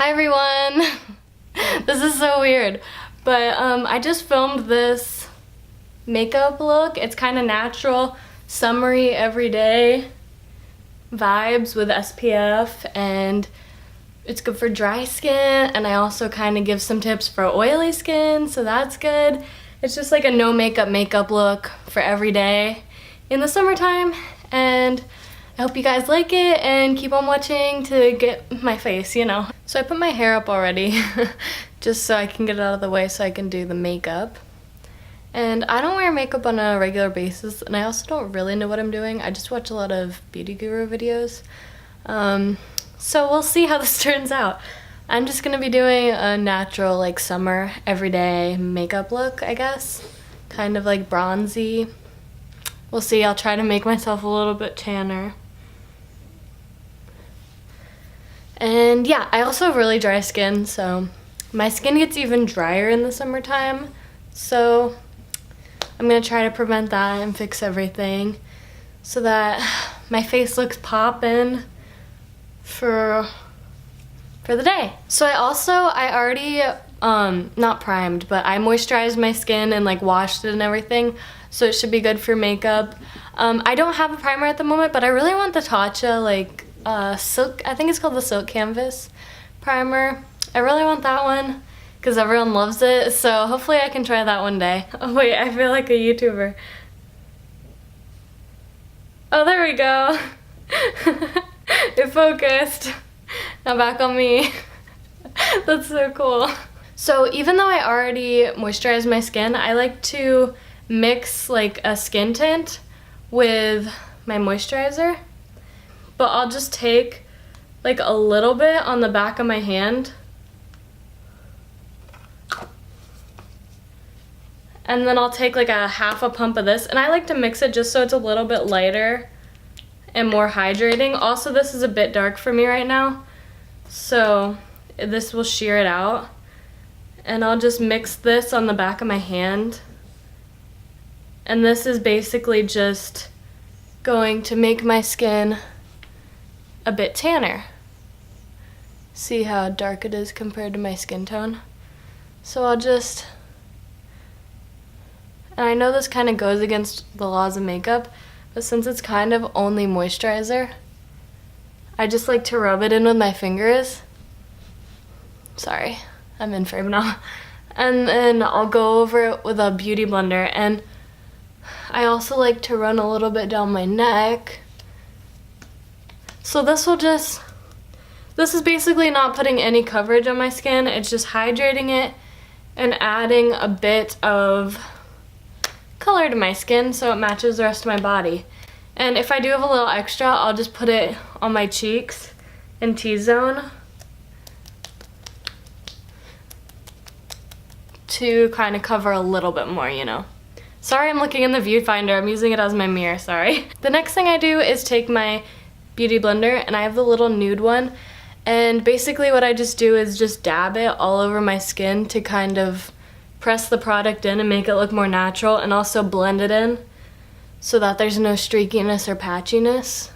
Hi everyone! This is so weird, but I just filmed this makeup look. It's kind of natural, summery, everyday vibes with SPF, and it's good for dry skin, and I also kind of give some tips for oily skin, so that's good. It's just like a no makeup look for every day in the summertime, and I hope you guys like it and keep on watching to get my face, you know. So I put my hair up already just so I can get it out of the way so I can do the makeup. And I don't wear makeup on a regular basis, and I also don't really know what I'm doing. I just watch a lot of beauty guru videos. So we'll see how this turns out. I'm just gonna be doing a natural, like, summer, everyday makeup look, I guess. Kind of like bronzy. We'll see, I'll try to make myself a little bit tanner. And yeah, I also have really dry skin, so my skin gets even drier in the summertime. So I'm gonna try to prevent that and fix everything so that my face looks poppin' for the day. So I already, not primed, but I moisturized my skin and like washed it and everything, so it should be good for makeup. I don't have a primer at the moment, but I really want the Tatcha, like, silk, I think it's called the Silk Canvas primer. I really want that one because everyone loves it, so hopefully I can try that one day. Oh wait, I feel like a YouTuber. Oh, there we go. It focused. Now back on me. That's so cool. So even though I already moisturized my skin, I like to mix like a skin tint with my moisturizer. But I'll just take like a little bit on the back of my hand. And then I'll take like a half a pump of this, and I like to mix it just so it's a little bit lighter and more hydrating. Also, this is a bit dark for me right now, so this will sheer it out. And I'll just mix this on the back of my hand. And this is basically just going to make my skin a bit tanner. See how dark it is compared to my skin tone? So I'll just, and I know this kind of goes against the laws of makeup, but since it's kind of only moisturizer, I just like to rub it in with my fingers. Sorry, I'm in frame now. And then I'll go over it with a beauty blender, and I also like to run a little bit down my neck. So this is basically not putting any coverage on my skin, it's just hydrating it and adding a bit of color to my skin so it matches the rest of my body. And if I do have a little extra, I'll just put it on my cheeks and T-zone to kind of cover a little bit more, you know. Sorry, I'm looking in the viewfinder, I'm using it as my mirror, sorry. The next thing I do is take my beauty blender, and I have the little nude one, and basically what I just do is just dab it all over my skin to kind of press the product in and make it look more natural, and also blend it in so that there's no streakiness or patchiness.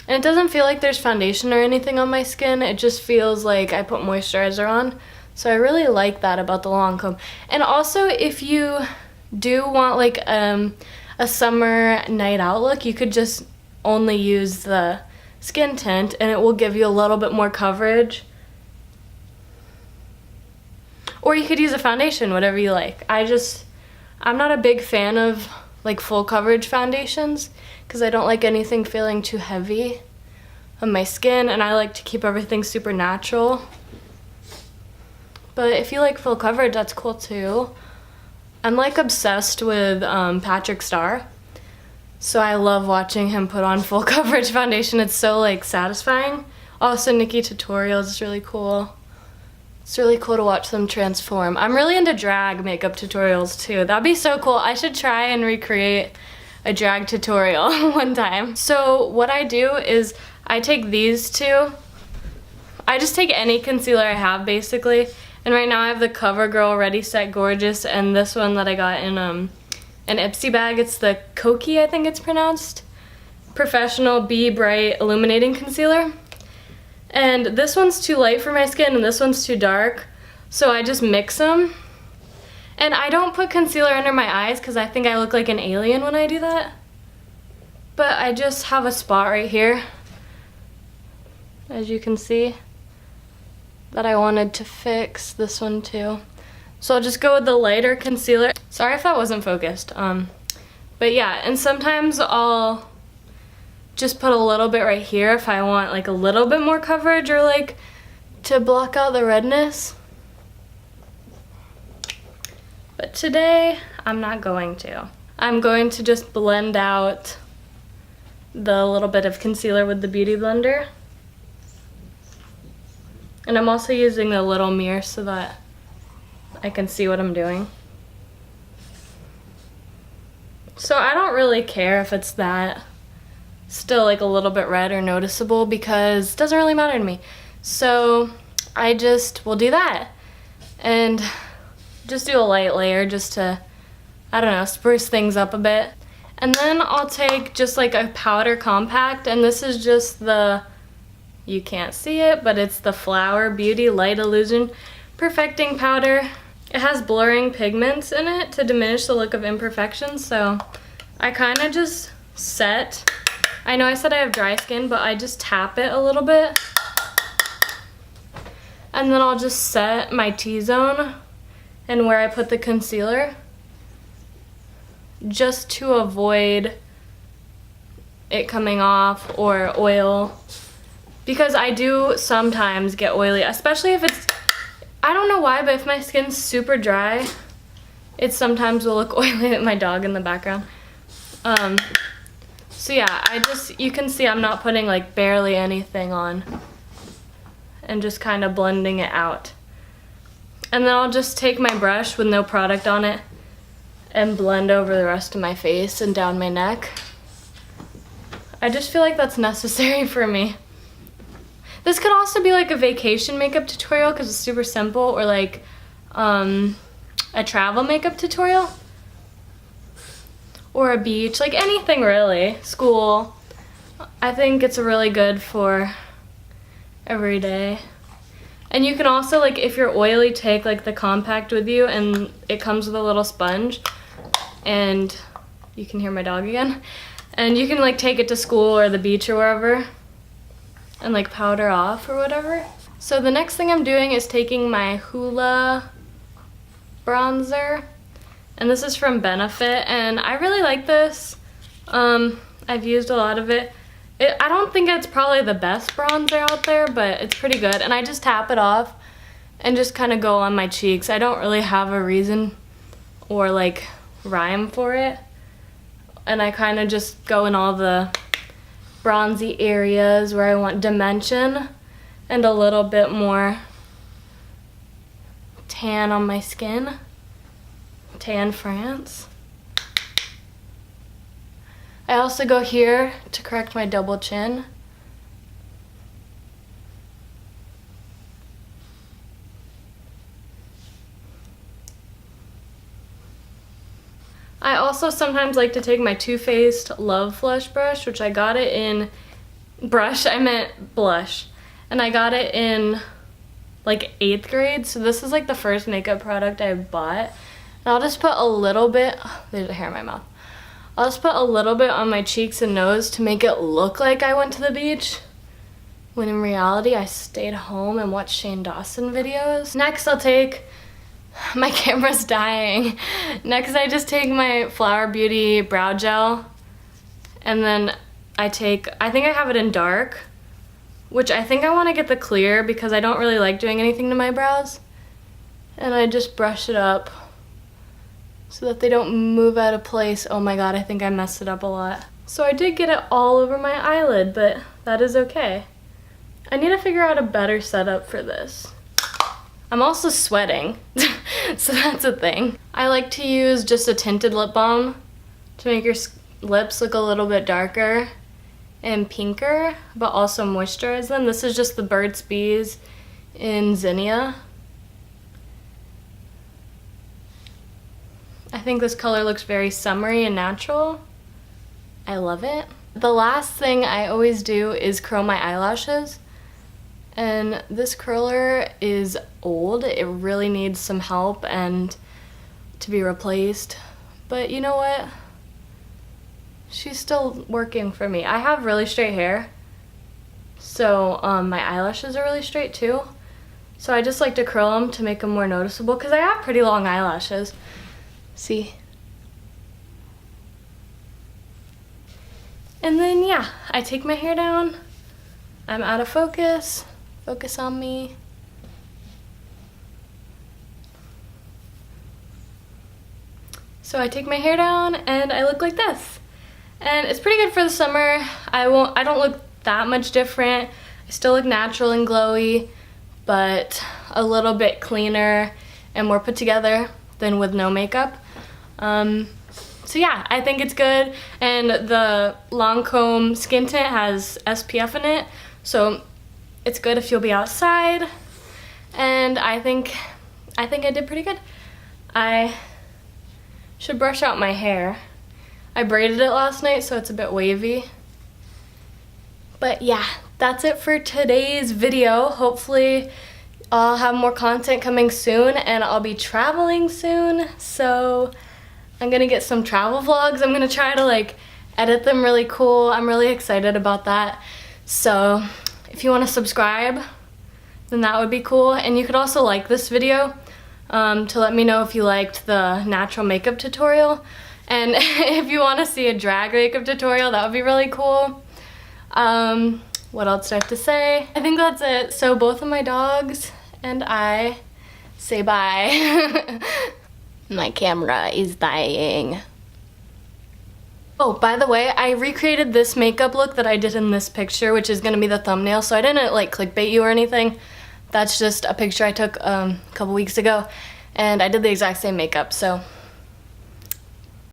And it doesn't feel like there's foundation or anything on my skin, it just feels like I put moisturizer on. So I really like that about the Lancome. And also, if you do want like a summer night out look, you could just only use the skin tint and it will give you a little bit more coverage. Or you could use a foundation, whatever you like. I'm not a big fan of like full coverage foundations because I don't like anything feeling too heavy on my skin, and I like to keep everything super natural. But if you like full coverage, that's cool too. I'm like obsessed with Patrick Starr, so I love watching him put on full coverage foundation. It's so like satisfying. Also, Nikkie Tutorials is really cool. It's really cool to watch them transform. I'm really into drag makeup tutorials too. That'd be so cool. I should try and recreate a drag tutorial one time. So what I do is I take these two I just take any concealer I have basically. And right now I have the CoverGirl Ready Set Gorgeous and this one that I got in an Ipsy bag. It's the Kokie, I think it's pronounced. Professional Be Bright Illuminating Concealer. And this one's too light for my skin and this one's too dark. So I just mix them. And I don't put concealer under my eyes because I think I look like an alien when I do that. But I just have a spot right here, as you can see, that I wanted to fix. This one too. So I'll just go with the lighter concealer. Sorry if that wasn't focused. But yeah, and sometimes I'll just put a little bit right here if I want like a little bit more coverage or like to block out the redness. But today, I'm not going to. I'm going to just blend out the little bit of concealer with the Beauty Blender. And I'm also using the little mirror so that I can see what I'm doing. So I don't really care if it's that still like a little bit red or noticeable because it doesn't really matter to me. So I just will do that and just do a light layer just to, I don't know, spruce things up a bit. And then I'll take just like a powder compact, and this is just the, you can't see it, but it's the Flower Beauty Light Illusion Perfecting Powder. It has blurring pigments in it to diminish the look of imperfections, so I kind of just set, I know I said I have dry skin, but I just tap it a little bit. And then I'll just set my T-zone and where I put the concealer, just to avoid it coming off or oil, because I do sometimes get oily, especially if it's, I don't know why, but if my skin's super dry, it sometimes will look oily. My dog in the background. So yeah, you can see I'm not putting like barely anything on and just kind of blending it out. And then I'll just take my brush with no product on it and blend over the rest of my face and down my neck. I just feel like that's necessary for me. This could also be like a vacation makeup tutorial because it's super simple, or like a travel makeup tutorial, or a beach, like anything really, school. I think it's really good for every day. And you can also, like, if you're oily, take like the compact with you, and it comes with a little sponge, and you can hear my dog again, and you can like take it to school or the beach or wherever and like powder off or whatever. So the next thing I'm doing is taking my Hoola bronzer, and this is from Benefit, and I really like this. I've used a lot of it. I don't think it's probably the best bronzer out there, but it's pretty good. And I just tap it off and just kind of go on my cheeks. I don't really have a reason or like rhyme for it. And I kind of just go in all the bronzy areas where I want dimension and a little bit more tan on my skin. Tan France. I also go here to correct my double chin. I also sometimes like to take my Too Faced Love Flush brush, which I got it in blush, and I got it in like 8th grade, so this is like the first makeup product I bought. And I'll just put a little bit, oh, there's a hair in my mouth. I'll just put a little bit on my cheeks and nose to make it look like I went to the beach, when in reality I stayed home and watched Shane Dawson videos. Next I'll take, my camera's dying. Next I just take my Flower Beauty brow gel, and then I think I have it in dark, which I think I want to get the clear because I don't really like doing anything to my brows. And I just brush it up so that they don't move out of place. Oh my god, I think I messed it up a lot. So I did get it all over my eyelid, but that is okay. I need to figure out a better setup for this. I'm also sweating, so that's a thing. I like to use just a tinted lip balm to make your lips look a little bit darker and pinker, but also moisturize them. This is just the Burt's Bees in Zinnia. I think this color looks very summery and natural. I love it. The last thing I always do is curl my eyelashes. And this curler is old. It really needs some help and to be replaced. But you know what? She's still working for me. I have really straight hair, so my eyelashes are really straight too. So I just like to curl them to make them more noticeable because I have pretty long eyelashes. See? And then yeah, I take my hair down. I'm out of focus. Focus on me. So I take my hair down and I look like this. And it's pretty good for the summer. I don't look that much different. I still look natural and glowy, but a little bit cleaner and more put together than with no makeup. So yeah, I think it's good. And the Lancome Skin Tint has SPF in it, so it's good if you'll be outside. And I think I did pretty good. I should brush out my hair. I braided it last night, so it's a bit wavy. But yeah, that's it for today's video. Hopefully I'll have more content coming soon, and I'll be traveling soon. So I'm gonna get some travel vlogs. I'm gonna try to like edit them really cool. I'm really excited about that. So if you wanna subscribe, then that would be cool. And you could also like this video to let me know if you liked the natural makeup tutorial. And if you want to see a drag makeup tutorial, that would be really cool. What else do I have to say? I think that's it. So both of my dogs and I say bye. My camera is dying. Oh, by the way, I recreated this makeup look that I did in this picture, which is going to be the thumbnail. So I didn't like clickbait you or anything. That's just a picture I took a couple weeks ago. And I did the exact same makeup, so